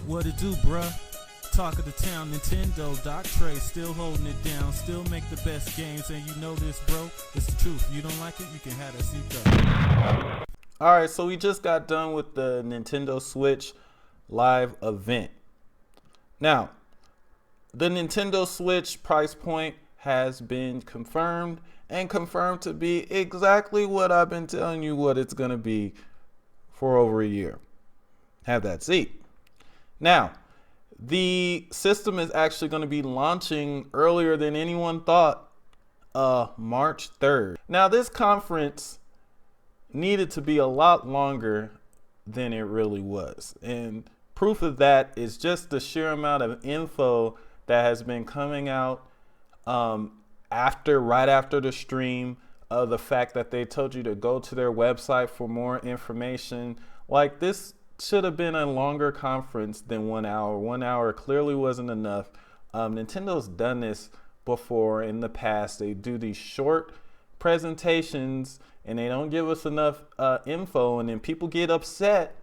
What it do, bruh? Talk of the town, Nintendo, Doc Trey, still holding it down, still make the best games, and you know this, bro. It's the truth. You don't like it, you can have that seat up. All right, so we just got done with the Nintendo Switch live event. Now, the Nintendo Switch price point has been confirmed and confirmed to be exactly what I've been telling you what it's going to be for over a year. Have that seat. Now, the system is actually going to be launching earlier than anyone thought, March 3rd. Now, this conference needed to be a lot longer than it really was. And proof of that is just the sheer amount of info that has been coming out right after the stream, the fact that they told you to go to their website for more information. Like, this should have been a longer conference than 1 hour. 1 hour clearly wasn't enough. Nintendo's done this before in the past. They do these short presentations and they don't give us enough info, and then people get upset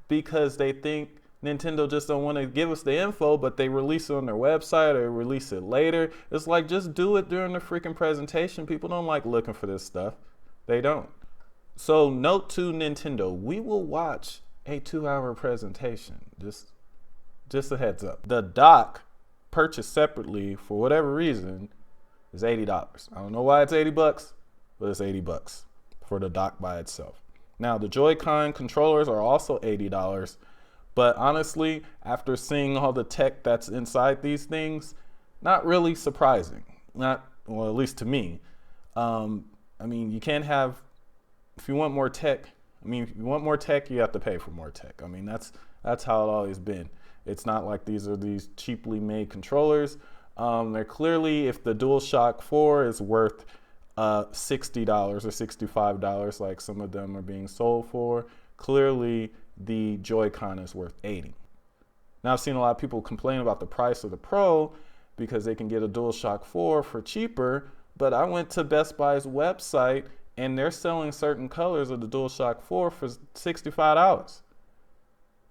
because they think Nintendo just don't want to give us the info, but they release it on their website or release it later. It's like, just do it during the freaking presentation. People don't like looking for this stuff. They don't. So note to Nintendo, we will watch a 2-hour presentation. Just a heads up. The dock purchased separately for whatever reason is $80. I don't know why it's $80, but it's $80 for the dock by itself. Now, the Joy-Con controllers are also $80, but honestly, after seeing all the tech that's inside these things, not really surprising. Not, well, at least to me. I mean, you can't have, if you want more tech, if you want more tech, you have to pay for more tech. I mean, that's how it always been. It's not like these are these cheaply made controllers. They're clearly, if the DualShock 4 is worth $60 or $65, like some of them are being sold for, clearly the Joy-Con is worth $80. Now, I've seen a lot of people complain about the price of the Pro because they can get a DualShock 4 for cheaper, but I went to Best Buy's website and they're selling certain colors of the DualShock 4 for $65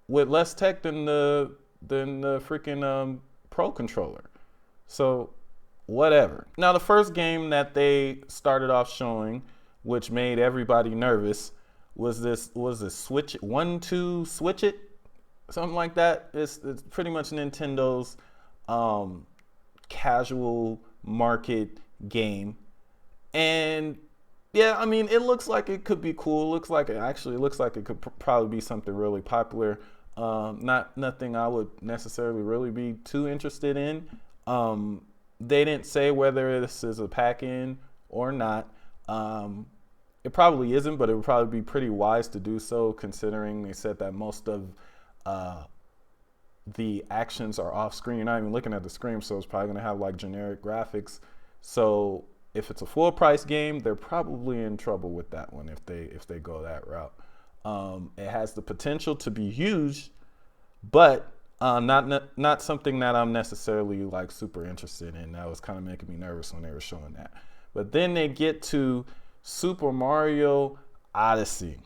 with less tech than the freaking Pro controller. So whatever. Now, the first game that they started off showing, which made everybody nervous, was this Switch It, 1-2 Switch It, something like that. It's pretty much Nintendo's casual market game. And yeah, I mean, it looks like it could be cool. Looks like it could probably be something really popular. Nothing I would necessarily really be too interested in. They didn't say whether this is a pack-in or not. It probably isn't, but it would probably be pretty wise to do so, considering they said that most of the actions are off screen. You're not even looking at the screen, so it's probably going to have like generic graphics. So if it's a full price game, they're probably in trouble with that one if they go that route. It has the potential to be huge, but not something that I'm necessarily like super interested in. That was kind of making me nervous when they were showing that. But then they get to Super Mario Odyssey,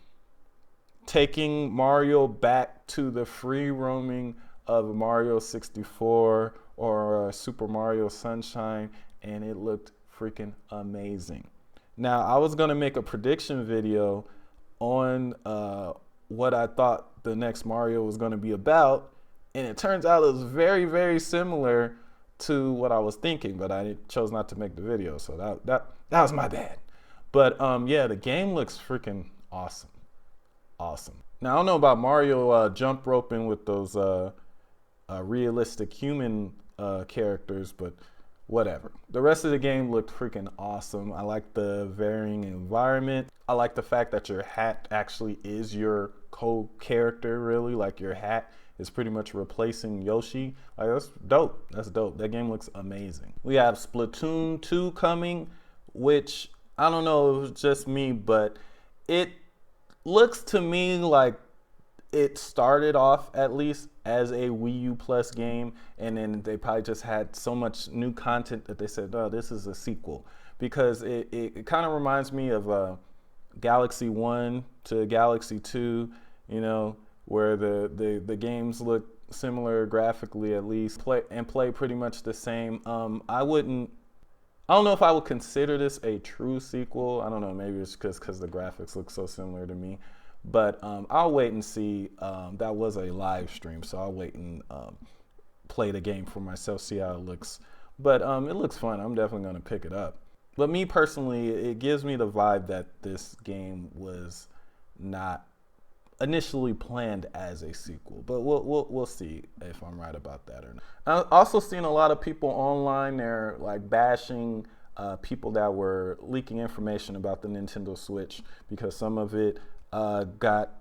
taking Mario back to the free roaming of Mario 64 or Super Mario Sunshine, and it looked freaking amazing. Now, I was going to make a prediction video on what I thought the next Mario was going to be about, and it turns out it was very, very similar to what I was thinking, but I chose not to make the video, so that was my bad. But yeah, the game looks freaking awesome. Now, I don't know about Mario jump roping with those realistic human characters, but whatever. The rest of the game looked freaking awesome. I like the varying environment. I like the fact that your hat actually is your co-character, really. Like, your hat is pretty much replacing Yoshi. Like, that's dope. That game looks amazing. We have Splatoon 2 coming, which, I don't know if it was just me, but it looks to me like it started off at least as a Wii U Plus game, and then they probably just had so much new content that they said, oh, this is a sequel. Because it kind of reminds me of Galaxy 1 to Galaxy 2, you know, where the games look similar graphically, at least, play pretty much the same. I don't know if I would consider this a true sequel. I don't know, maybe it's just because the graphics look so similar to me. But I'll wait and see. That was a live stream, so I'll wait and play the game for myself, see how it looks. But it looks fun. I'm definitely going to pick it up. But me personally, it gives me the vibe that this game was not initially planned as a sequel, but we'll see if I'm right about that or not. I've also seen a lot of people online, they're like bashing people that were leaking information about the Nintendo Switch because some of it got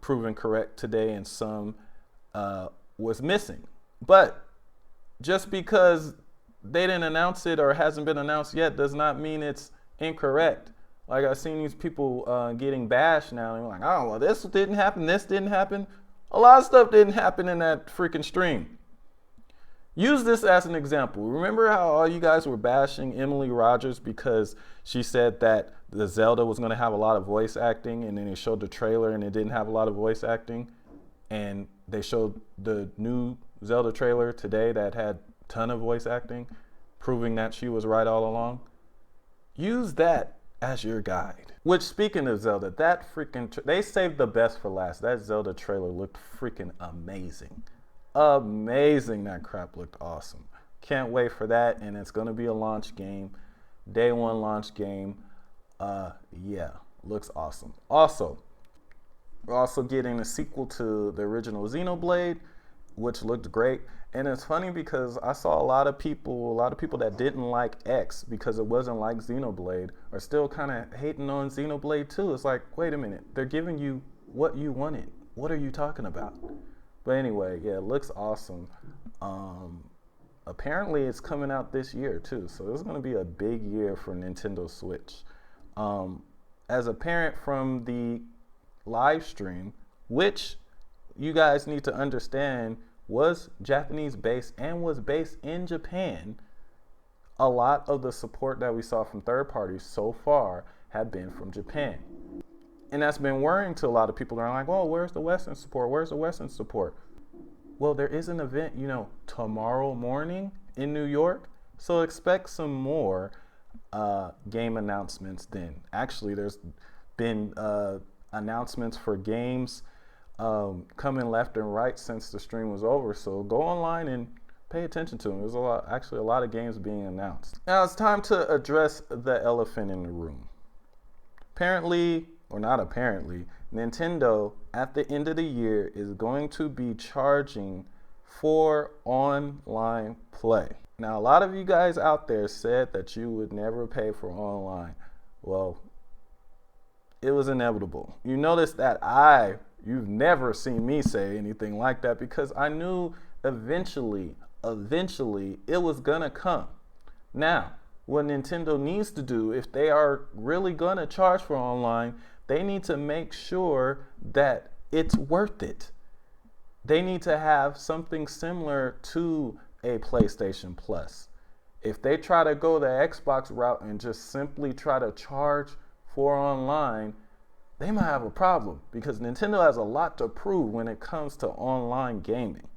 proven correct today and some was missing. But just because they didn't announce it or hasn't been announced yet does not mean it's incorrect. Like, I've seen these people getting bashed now. They're like, oh, well, this didn't happen, this didn't happen. A lot of stuff didn't happen in that freaking stream. Use this as an example. Remember how all you guys were bashing Emily Rogers because she said that the Zelda was going to have a lot of voice acting, and then they showed the trailer and it didn't have a lot of voice acting? And they showed the new Zelda trailer today that had a ton of voice acting, proving that she was right all along. Use that as your guide. Which, speaking of Zelda, that freaking they saved the best for last. That Zelda trailer looked freaking amazing. Amazing. That crap looked awesome. Can't wait for that, and it's gonna be a launch game. Day one launch game. Yeah, looks awesome. Also, we're also getting a sequel to the original Xenoblade, which looked great. And it's funny because I saw a lot of people that didn't like X because it wasn't like Xenoblade are still kind of hating on Xenoblade 2. It's like, wait a minute, they're giving you what you wanted. What are you talking about? But anyway, yeah, it looks awesome. Apparently it's coming out this year too, so this is going to be a big year for Nintendo Switch. As a parent from the live stream, which you guys need to understand was Japanese based and was based in Japan, a lot of the support that we saw from third parties so far have been from Japan. And that's been worrying to a lot of people. They're like, well, where's the Western support? Where's the Western support? Well, there is an event, tomorrow morning in New York. So expect some more game announcements then. Actually, there's been announcements for games coming left and right since the stream was over. So go online and pay attention to them. There's a lot of games being announced. Now it's time to address the elephant in the room. Apparently, or not apparently, Nintendo at the end of the year is going to be charging for online play. Now, a lot of you guys out there said that you would never pay for online. Well, it was inevitable. You notice that you've never seen me say anything like that because I knew eventually it was gonna come. Now, what Nintendo needs to do, if they are really gonna charge for online, they need to make sure that it's worth it. They need to have something similar to a PlayStation Plus. If they try to go the Xbox route and just simply try to charge for online, they might have a problem because Nintendo has a lot to prove when it comes to online gaming.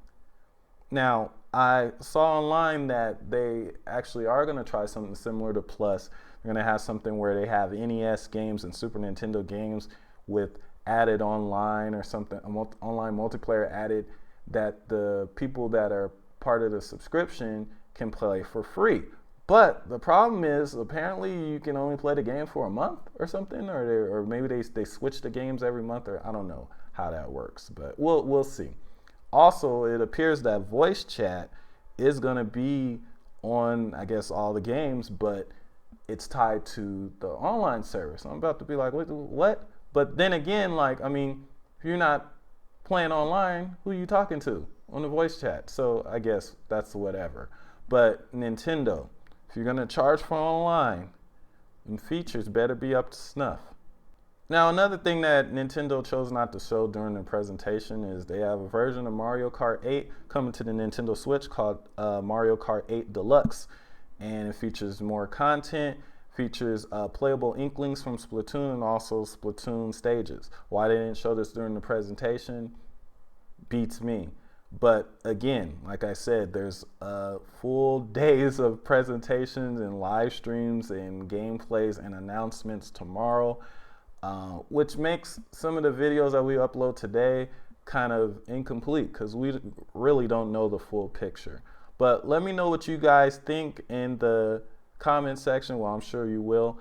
Now, I saw online that they actually are going to try something similar to Plus. They're going to have something where they have NES games and Super Nintendo games with added online or something, online multiplayer added, that the people that are part of the subscription can play for free. But the problem is, apparently you can only play the game for a month or something, or maybe they switch the games every month, or I don't know how that works, but we'll see. Also, it appears that voice chat is going to be on, I guess, all the games, but it's tied to the online service. I'm about to be like, what? But then again, if you're not playing online, who are you talking to on the voice chat? So I guess that's whatever. But Nintendo, if you're going to charge for online, and features better be up to snuff. Now, another thing that Nintendo chose not to show during the presentation is they have a version of Mario Kart 8 coming to the Nintendo Switch called Mario Kart 8 Deluxe. And it features more content, features playable Inklings from Splatoon and also Splatoon stages. Why they didn't show this during the presentation beats me. But again, like I said, there's full days of presentations and live streams and gameplays and announcements tomorrow, which makes some of the videos that we upload today kind of incomplete because we really don't know the full picture. But let me know what you guys think in the comment section. Well, I'm sure you will.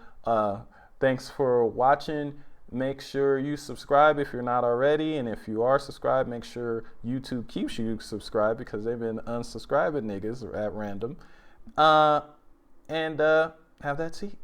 Thanks for watching. Make sure you subscribe if you're not already. And if you are subscribed, make sure YouTube keeps you subscribed because they've been unsubscribing niggas at random. And have that seat.